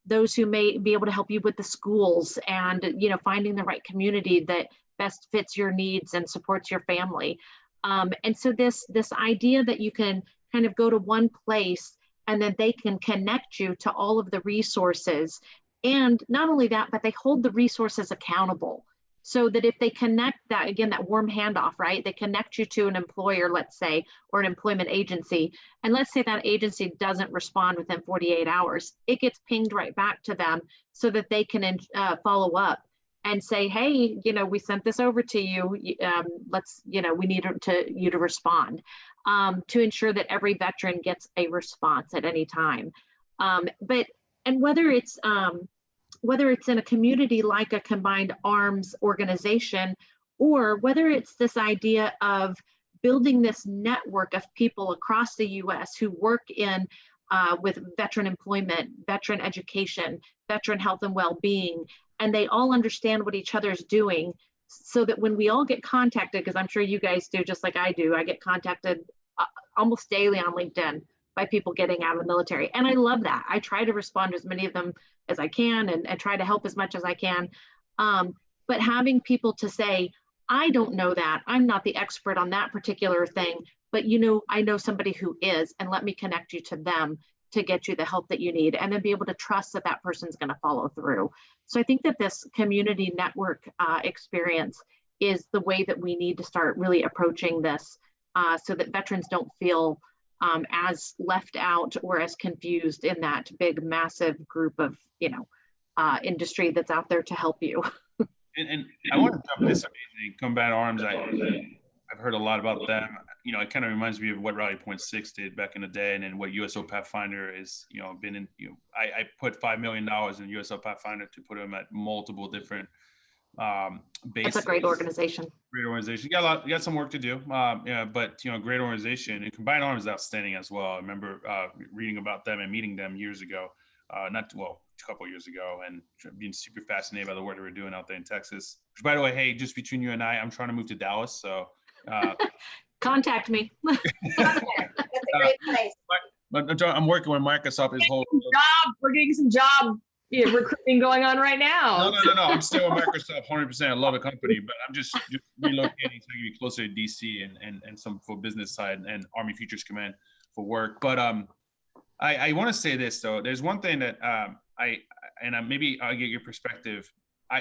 Speaker 5: those who may be able to help you with the schools and, finding the right community that best fits your needs and supports your family. And so this idea that you can kind of go to one place and then they can connect you to all of the resources. And not only that, but they hold the resources accountable, so that if they connect that, again, that warm handoff, right? They connect you to an employer, let's say, or an employment agency. And let's say that agency doesn't respond within 48 hours. It gets pinged right back to them so that they can follow up. and say, hey, you know, we sent this over to you. Let's, you know, we need you to respond, to ensure that every veteran gets a response at any time. And whether it's in a community like a Combined Arms organization, or whether it's this idea of building this network of people across the U.S. who work in with veteran employment, veteran education, veteran health and well-being, and they all understand what each other's doing, so that when we all get contacted, because I'm sure you guys do just like I do, I get contacted almost daily on LinkedIn by people getting out of the military. And I love that. I try to respond to as many of them as I can, and try to help as much as I can. But having people to say, I don't know that, I'm not the expert on that particular thing, but you know, I know somebody who is, and let me connect you to them to get you the help that you need, and then be able to trust that that person's going to follow through. So I think that this community network experience is the way that we need to start really approaching this, so that veterans don't feel as left out or as confused in that big, massive group of, you know, industry that's out there to help you.
Speaker 3: And I want to jump this amazing Combat Arms. I've heard a lot about them. You know, it kind of reminds me of what Rally Point 6 did back in the day, and then what USO Pathfinder is, you know, been in, you know, I put $5 million in USO Pathfinder to put them at multiple different bases.
Speaker 5: It's a great organization.
Speaker 3: Great organization. You got some work to do. Yeah, but, you know, great organization. And Combined Arms is outstanding as well. I remember reading about them and meeting them years ago. A couple of years ago, and being super fascinated by the work that we're doing out there in Texas. Which, by the way, hey, just between you and I, I'm trying to move to Dallas, so
Speaker 5: contact me.
Speaker 4: That's a great place.
Speaker 3: I'm working with Microsoft.
Speaker 2: We're getting some job recruiting going on right now.
Speaker 3: No. I'm still with Microsoft 100%. I love the company, but I'm just relocating so I can be closer to DC and some for business side and Army Futures Command for work. But I want to say this though. There's one thing that maybe I'll get your perspective.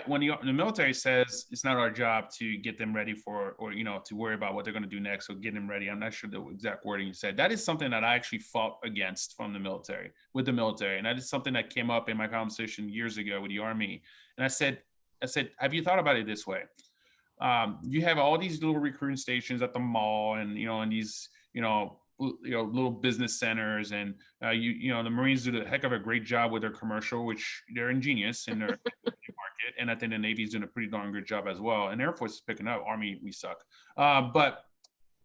Speaker 3: When the military says it's not our job to get them ready for, or, you know, to worry about what they're going to do next or get them ready. I'm not sure the exact wording you said. That is something that I actually fought against with the military. And that is something that came up in my conversation years ago with the Army. And I said, have you thought about it this way? You have all these little recruiting stations at the mall and, you know, and these, little business centers, and the Marines do the heck of a great job with their commercial, which they're ingenious in their market, and I think the Navy's doing a pretty darn good job as well, and Air Force is picking up. Army, we suck. But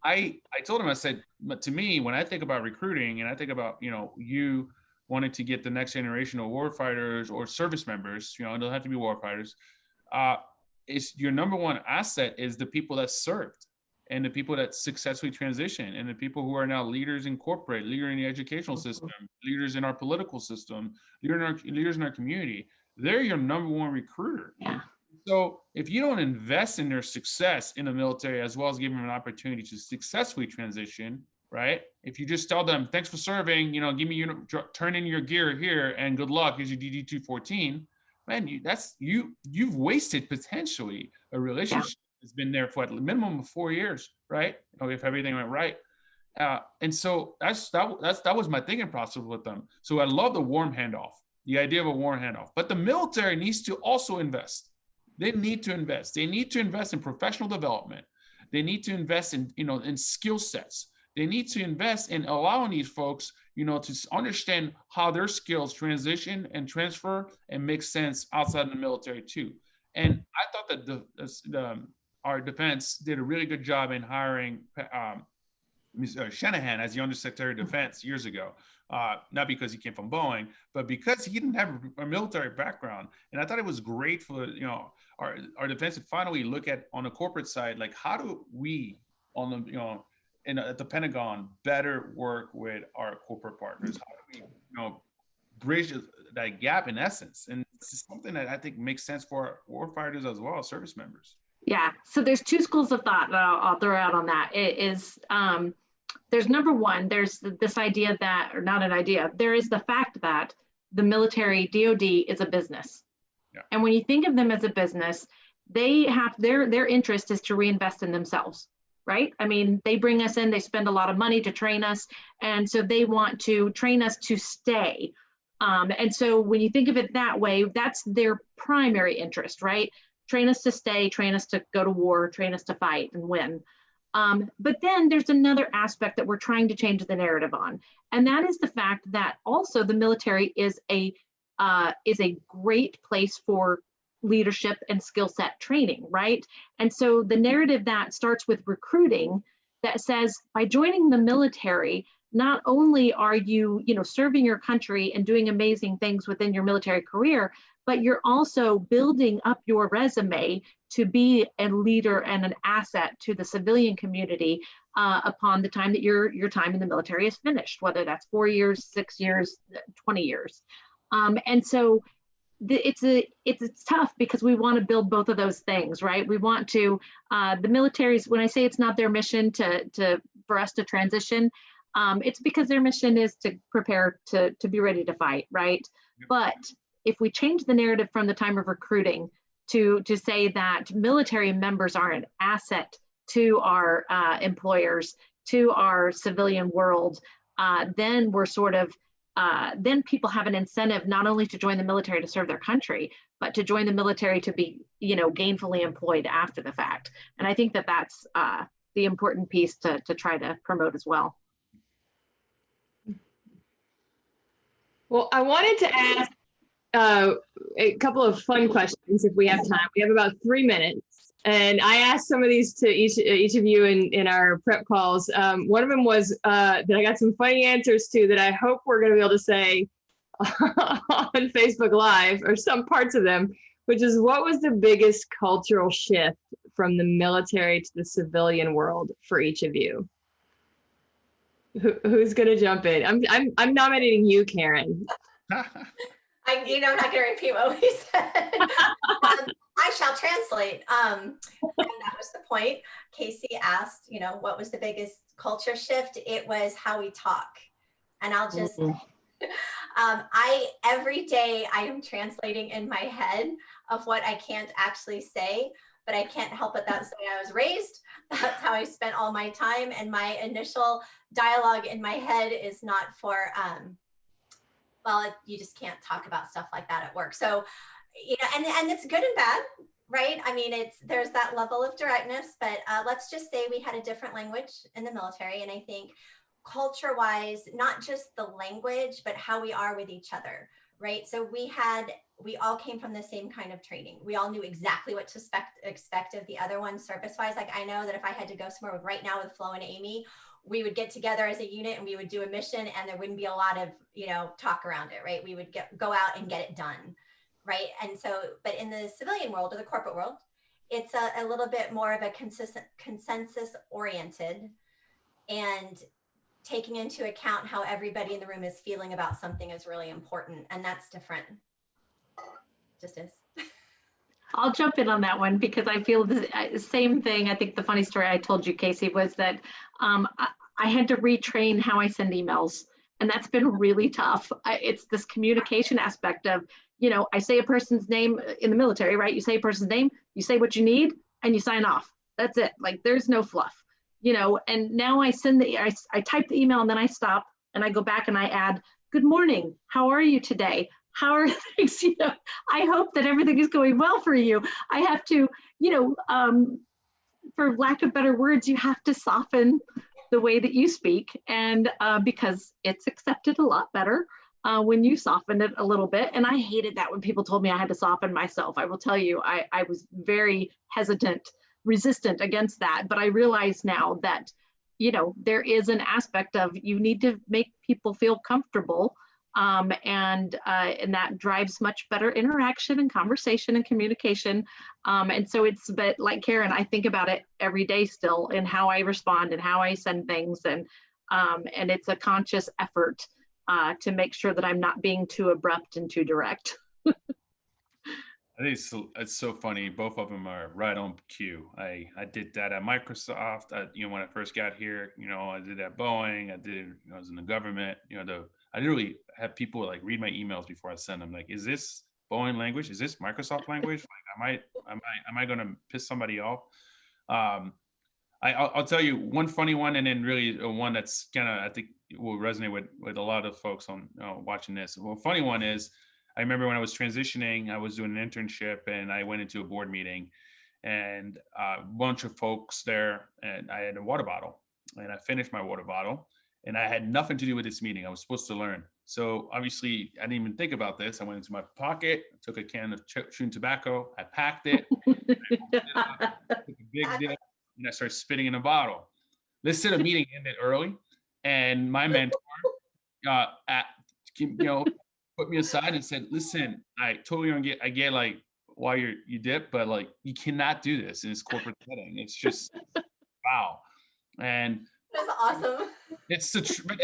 Speaker 3: I told him, I said, but to me, when I think about recruiting and I think about, you know, you wanting to get the next generation of warfighters or service members, you know, and they'll have to be warfighters, it's your number one asset is the people that served, and the people that successfully transition, and the people who are now leaders in corporate, leader in the educational system, leaders in our political system, leaders in our community. They're your number one recruiter.
Speaker 5: Yeah.
Speaker 3: So if you don't invest in their success in the military, as well as give them an opportunity to successfully transition, right? If you just tell them, thanks for serving, you know, give me turn in your gear here and good luck, here's your DD-214, man, you've wasted potentially a relationship. Yeah. It's been there for at a minimum of 4 years, right? If everything went right. And so that was my thinking process with them. So I love the warm handoff, the idea of a warm handoff. But the military needs to also invest. They need to invest. They need to invest in professional development. They need to invest in, you know, in skill sets. They need to invest in allowing these folks, you know, to understand how their skills transition and transfer and make sense outside of the military too. And I thought that our defense did a really good job in hiring Shanahan as the Undersecretary of Defense years ago. Not because he came from Boeing, but because he didn't have a military background. And I thought it was great for, you know, our defense to finally look at, on the corporate side, like, how do we on the, you know, at the Pentagon better work with our corporate partners? How do we, you know, bridge that gap in essence? And it's something that I think makes sense for warfighters as well as service members.
Speaker 5: Yeah, so there's two schools of thought that I'll throw out on that. It is, there's number one, there's this idea that, or not an idea, there is the fact that the military, DOD, is a business. Yeah. And when you think of them as a business, they have, their interest is to reinvest in themselves, right? I mean, they bring us in, they spend a lot of money to train us, and so they want to train us to stay. And so when you think of it that way, that's their primary interest, right? train us to stay, train us to go to war, train us to fight and win. But then there's another aspect that we're trying to change the narrative on, and that is the fact that also the military is a great place for leadership and skill set training, right? And so the narrative that starts with recruiting that says by joining the military, not only are you, serving your country and doing amazing things within your military career, but you're also building up your resume to be a leader and an asset to the civilian community upon the time that your time in the military is finished, whether that's 4 years, 6 years, 20 years. And so it's tough because we want to build both of those things, right? We want to, the military's, when I say it's not their mission for us to transition, it's because their mission is to prepare to be ready to fight, right? Yep. But if we change the narrative from the time of recruiting to say that military members are an asset to our employers, to our civilian world, then we're sort of, then people have an incentive not only to join the military to serve their country, but to join the military to be, gainfully employed after the fact. And I think that that's the important piece to try to promote as well.
Speaker 2: Well, I wanted to ask a couple of fun questions if we have time. We have about 3 minutes. And I asked some of these to each of you in our prep calls. One of them was that I got some funny answers to that I hope we're going to be able to say on Facebook Live, or some parts of them, which is, what was the biggest cultural shift from the military to the civilian world for each of you? Who's going to jump in? I'm nominating you, Karen.
Speaker 4: I'm not going to repeat what we said. I shall translate. And that was the point. Casey asked, what was the biggest culture shift? It was how we talk. And I'll just, every day I am translating in my head of what I can't actually say, but I can't help it. That's the way I was raised. That's how I spent all my time. And my initial dialogue in my head is not for, well, you just can't talk about stuff like that at work. So, and it's good and bad, right? I mean, there's that level of directness, but let's just say we had a different language in the military. And I think culture-wise, not just the language, but how we are with each other, right? So we all came from the same kind of training. We all knew exactly what to expect of the other one service-wise. Like, I know that if I had to go somewhere right now with Flo and Amy, we would get together as a unit and we would do a mission, and there wouldn't be a lot of, talk around it, right? We would go out and get it done, right? And so, but in the civilian world or the corporate world, it's a little bit more of a consensus oriented, and taking into account how everybody in the room is feeling about something is really important. And that's different. Just is.
Speaker 5: I'll jump in on that one because I feel the same thing. I think the funny story I told you, Casey, was that I had to retrain how I send emails, and that's been really tough. It's this communication aspect of, I say a person's name in the military, right? You say a person's name, you say what you need, and you sign off. That's it. Like, there's no fluff, and now I I type the email and then I stop and I go back and I add, good morning, how are you today? How are things? I hope that everything is going well for you. I have to, for lack of better words, you have to soften the way that you speak, and because it's accepted a lot better when you soften it a little bit. And I hated that when people told me I had to soften myself. I will tell you, I was very resistant against that. But I realize now that, there is an aspect of, you need to make people feel comfortable. And that drives much better interaction and conversation and communication. And so but like Karen, I think about it every day still, in how I respond and how I send things. And it's a conscious effort to make sure that I'm not being too abrupt and too direct.
Speaker 3: I think it's so funny. Both of them are right on cue. I did that at Microsoft. When I first got here, I did at Boeing. I did, I was in the government. I literally have people like read my emails before I send them. Like, is this Boeing language? Is this Microsoft language? Like, am I going to piss somebody off? I'll tell you one funny one, and then really one that's kind of, I think will resonate with a lot of folks on watching this. Well, funny one is, I remember when I was transitioning, I was doing an internship and I went into a board meeting and a bunch of folks there, and I had a water bottle and I finished my water bottle and I had nothing to do with this meeting. I was supposed to learn. So obviously I didn't even think about this. I went into my pocket, took a can of chewing tobacco, I packed it, took a big dip, and I started spitting in a bottle. Let's say the meeting ended early, and my mentor, put me aside and said, "Listen, I totally don't get. I get like why you dip, but like you cannot do this in this corporate setting. It's just wow." And
Speaker 4: That's awesome.
Speaker 3: it's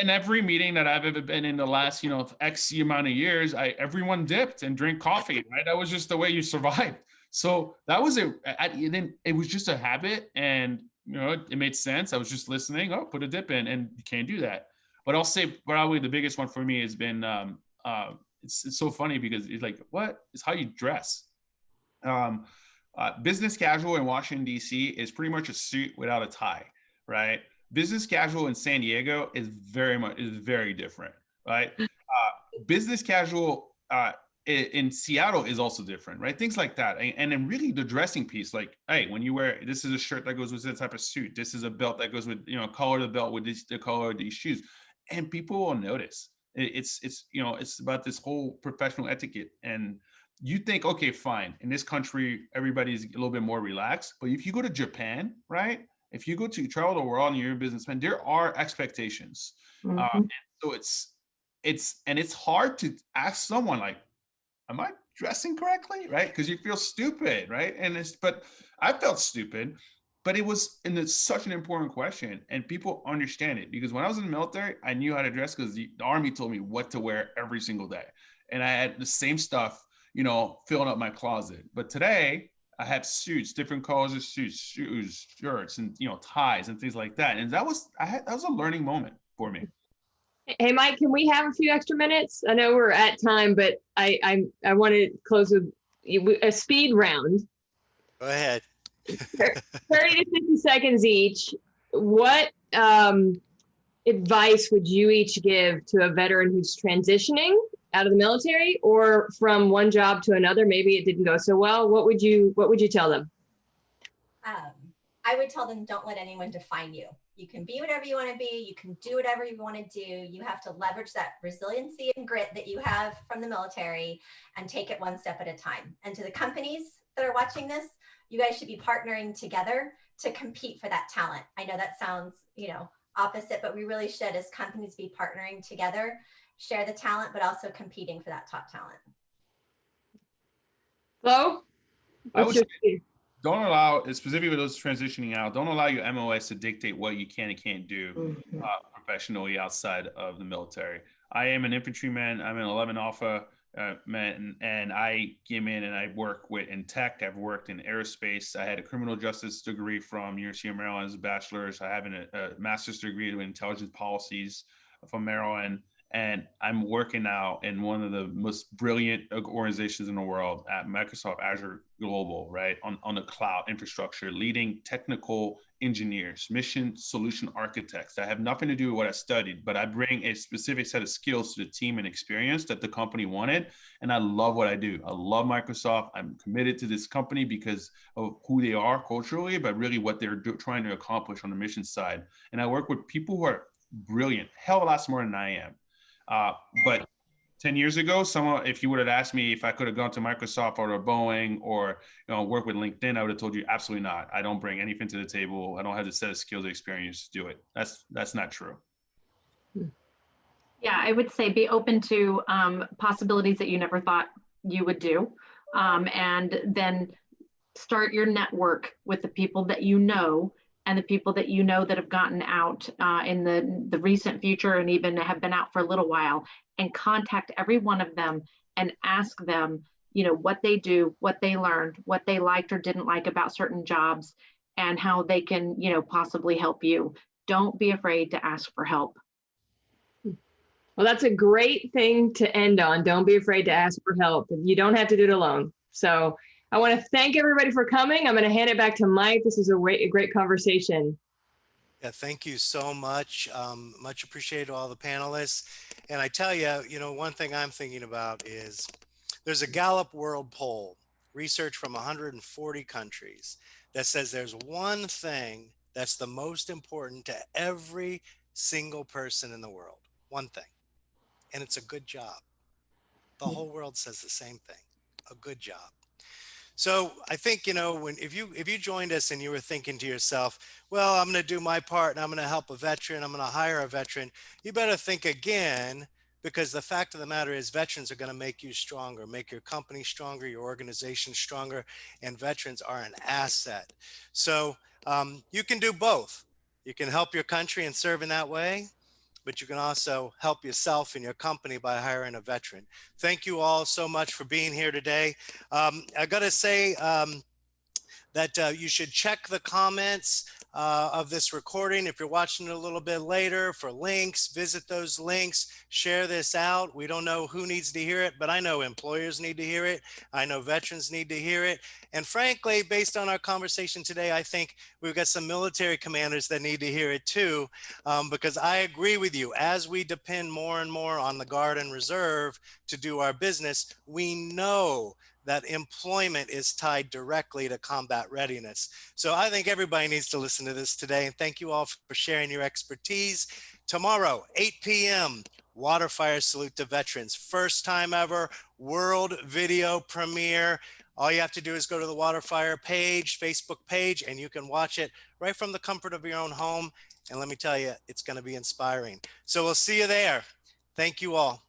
Speaker 3: in every meeting that I've ever been in the last, X amount of years, everyone dipped and drink coffee, right? That was just the way you survived. So that was it. It was just a habit, and it made sense. I was just listening. Oh, put a dip in, and you can't do that. But I'll say probably the biggest one for me has been it's so funny because it's like it's how you dress. Business casual in Washington D.C. is pretty much a suit without a tie, right? Business casual in San Diego is very different, right? Business casual in Seattle is also different, right? Things like that. And then really the dressing piece, like, hey, when you wear, this is a shirt that goes with this type of suit. This is a belt that goes with, color of the belt with the color of these shoes. And people will notice. It's about this whole professional etiquette. And you think, okay, fine. In this country, everybody's a little bit more relaxed. But if you go to Japan, right? If you travel the world and you're a businessman, there are expectations.
Speaker 2: Mm-hmm.
Speaker 3: And so it's hard to ask someone like, am I dressing correctly? Right? Because you feel stupid, right? But I felt stupid, but and it's such an important question, and people understand it because when I was in the military, I knew how to dress because the Army told me what to wear every single day. And I had the same stuff, filling up my closet. But today I have suits, different colors of suits, shoes, shirts, and ties and things like that. And that was a learning moment for me.
Speaker 2: Hey, Mike, can we have a few extra minutes? I know we're at time, but I want to close with a speed round.
Speaker 1: Go ahead.
Speaker 2: 30 to 50 seconds each. What advice would you each give to a veteran who's transitioning out of the military or from one job to another? Maybe it didn't go so well. What would you tell them?
Speaker 4: I would tell them, don't let anyone define you. You can be whatever you want to be. You can do whatever you want to do. You have to leverage that resiliency and grit that you have from the military and take it one step at a time. And to the companies that are watching this, you guys should be partnering together to compete for that talent. I know that sounds, opposite, but we really should, as companies, be partnering together, share the talent, but also competing for that top talent.
Speaker 2: Flo?
Speaker 3: Don't allow, specifically with those transitioning out, don't allow your MOS to dictate what you can and can't do professionally outside of the military. I am an infantryman. I'm an 11 Alpha man, and I came in and I work in tech. I've worked in aerospace. I had a criminal justice degree from University of Maryland as a bachelor's. I have a master's degree in intelligence policies from Maryland. And I'm working now in one of the most brilliant organizations in the world at Microsoft Azure Global, right? On the cloud infrastructure, leading technical engineers, mission solution architects that have nothing to do with what I studied, but I bring a specific set of skills to the team and experience that the company wanted. And I love what I do. I love Microsoft. I'm committed to this company because of who they are culturally, but really what they're trying to accomplish on the mission side. And I work with people who are brilliant, hell of a lot smarter than I am. But 10 years ago, if you would have asked me if I could have gone to Microsoft or Boeing or work with LinkedIn, I would have told you absolutely not. I don't bring anything to the table. I don't have the set of skills or experience to do it. That's not true.
Speaker 5: Yeah, I would say be open to possibilities that you never thought you would do, and then start your network with the people that you know and the people that you know that have gotten out in the recent future and even have been out for a little while, and contact every one of them and ask them, what they do, what they learned, what they liked or didn't like about certain jobs, and how they can, possibly help you. Don't be afraid to ask for help.
Speaker 2: Well, that's a great thing to end on. Don't be afraid to ask for help. You don't have to do it alone. So I want to thank everybody for coming. I'm going to hand it back to Mike. This is a great conversation.
Speaker 1: Yeah, thank you so much. Much appreciated to all the panelists. And I tell you, one thing I'm thinking about is There's a Gallup World Poll, research from 140 countries, that says there's one thing that's the most important to every single person in the world. One thing. And it's a good job. The whole world says the same thing. A good job. So I think, you know, when if you joined us and you were thinking to yourself, well, I'm going to do my part and I'm going to help a veteran, I'm going to hire a veteran, you better think again, because the fact of the matter is veterans are going to make you stronger, make your company stronger, your organization stronger, and veterans are an asset. So you can do both. You can help your country and serve in that way, but you can also help yourself and your company by hiring a veteran. Thank you all so much for being here today. I got to say that you should check the comments of this recording. If you're watching it a little bit later, for links, visit those links, share this out. We don't know who needs to hear it, but I know employers need to hear it. I know veterans need to hear it. And frankly, based on our conversation today, I think we've got some military commanders that need to hear it too, because I agree with you. As we depend more and more on the Guard and Reserve to do our business, we know that employment is tied directly to combat readiness. So I think everybody needs to listen to this today. And thank you all for sharing your expertise. Tomorrow, 8 p.m., WaterFire Salute to Veterans. First time ever, world video premiere. All you have to do is go to the WaterFire page, Facebook page, and you can watch it right from the comfort of your own home. And let me tell you, it's going to be inspiring. So we'll see you there. Thank you all.